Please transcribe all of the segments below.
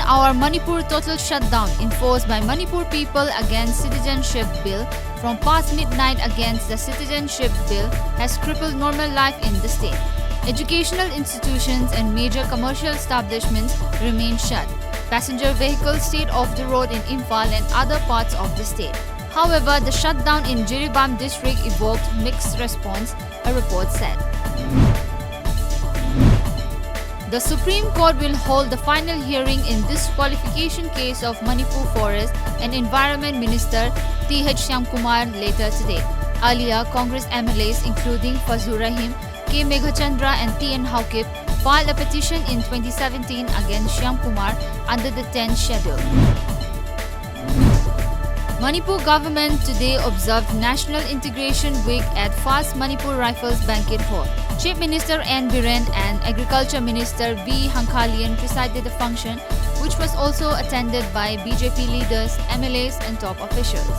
18-hour Manipur total shutdown enforced by Manipur people against Citizenship Bill from past midnight against the Citizenship Bill has crippled normal life in the state. Educational institutions and major commercial establishments remain shut. Passenger vehicles stayed off the road in Imphal and other parts of the state. However, the shutdown in Jiribam district evoked mixed response, a report said. The Supreme Court will hold the final hearing in disqualification case of Manipur Forest and Environment Minister T.H. Shyamkumar later today. Earlier, Congress MLAs including Fazur Rahim, K. Meghachandra and T.N. Haukip filed a petition in 2017 against Shyamkumar under the 10th schedule. Manipur government today observed National Integration Week at Fast Manipur Rifles Banquet Hall. Chief Minister N. Biren and Agriculture Minister V. Hankhalian presided the function, which was also attended by BJP leaders, MLAs and top officials.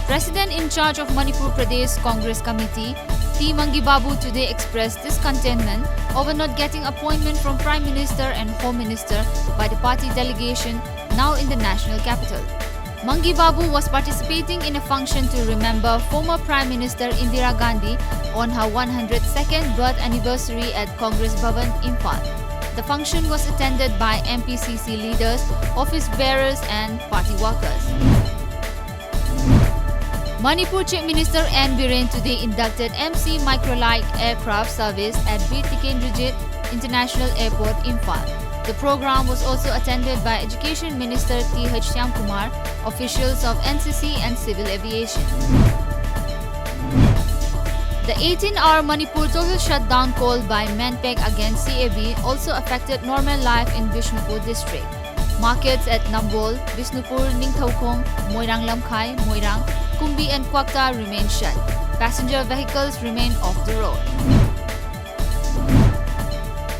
President in charge of Manipur Pradesh Congress Committee, T. Mangi Babu today expressed discontentment over not getting appointment from Prime Minister and Home Minister by the party delegation now in the national capital. Mangi Babu was participating in a function to remember former Prime Minister Indira Gandhi on her 102nd birth anniversary at Congress Bhavan, Imphal. The function was attended by MPCC leaders, office bearers and party workers. Manipur Chief Minister N. Biren today inducted MC Microlight Aircraft Service at Bir Tikendrajit International Airport, Imphal. The program was also attended by Education Minister T.H. Shyamkumar, officials of NCC and Civil Aviation. The 18-hour Manipur total shutdown called by Manpec against CAB also affected normal life in Bishnupur district. Markets at Nambol, Bishnupur, Ningthaukong, Moirang Lamkhai, Moirang, Kumbi and Kwakta remain shut. Passenger vehicles remain off the road.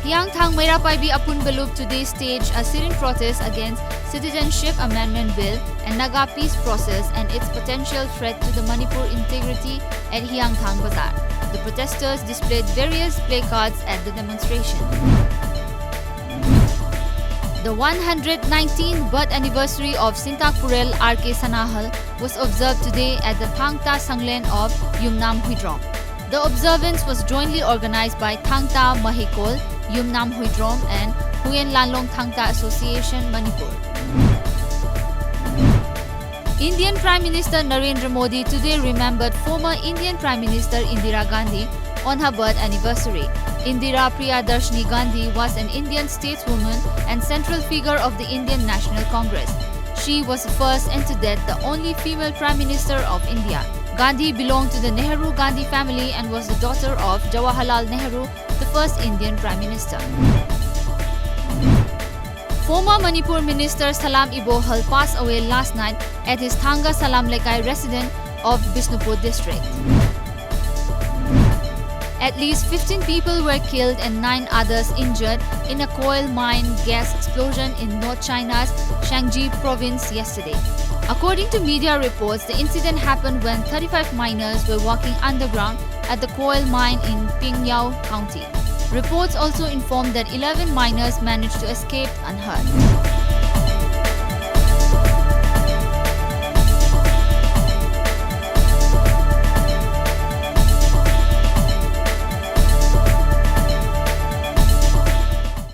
Hyangthang Meirapaibi Apunbalup today staged a sit-in protest against Citizenship Amendment Bill and Naga peace process and its potential threat to the Manipur integrity at Hyangthang Bazaar. The protesters displayed various placards at the demonstration. The 119th birth anniversary of Sintak Purel R.K. Sanahal was observed today at the Thangta Sanglen of Yumnam Huidrom. The observance was jointly organized by Thangta Mahikol, Yumnam Huidrom and Huyen Lanlong Thangta Association, Manipur. Indian Prime Minister Narendra Modi today remembered former Indian Prime Minister Indira Gandhi on her birth anniversary. Indira Priyadarshini Gandhi was an Indian stateswoman and central figure of the Indian National Congress. She was the first and to date the only female Prime Minister of India. Gandhi belonged to the Nehru-Gandhi family and was the daughter of Jawaharlal Nehru, the first Indian Prime Minister. Former Manipur Minister Salam Ibohal passed away last night at his Thanga Salam Lekai residence of Bishnupur district. At least 15 people were killed and 9 others injured in a coal mine gas explosion in North China's Shaanxi province yesterday. According to media reports, the incident happened when 35 miners were working underground at the coal mine in Pingyao County. Reports also informed that 11 miners managed to escape unhurt.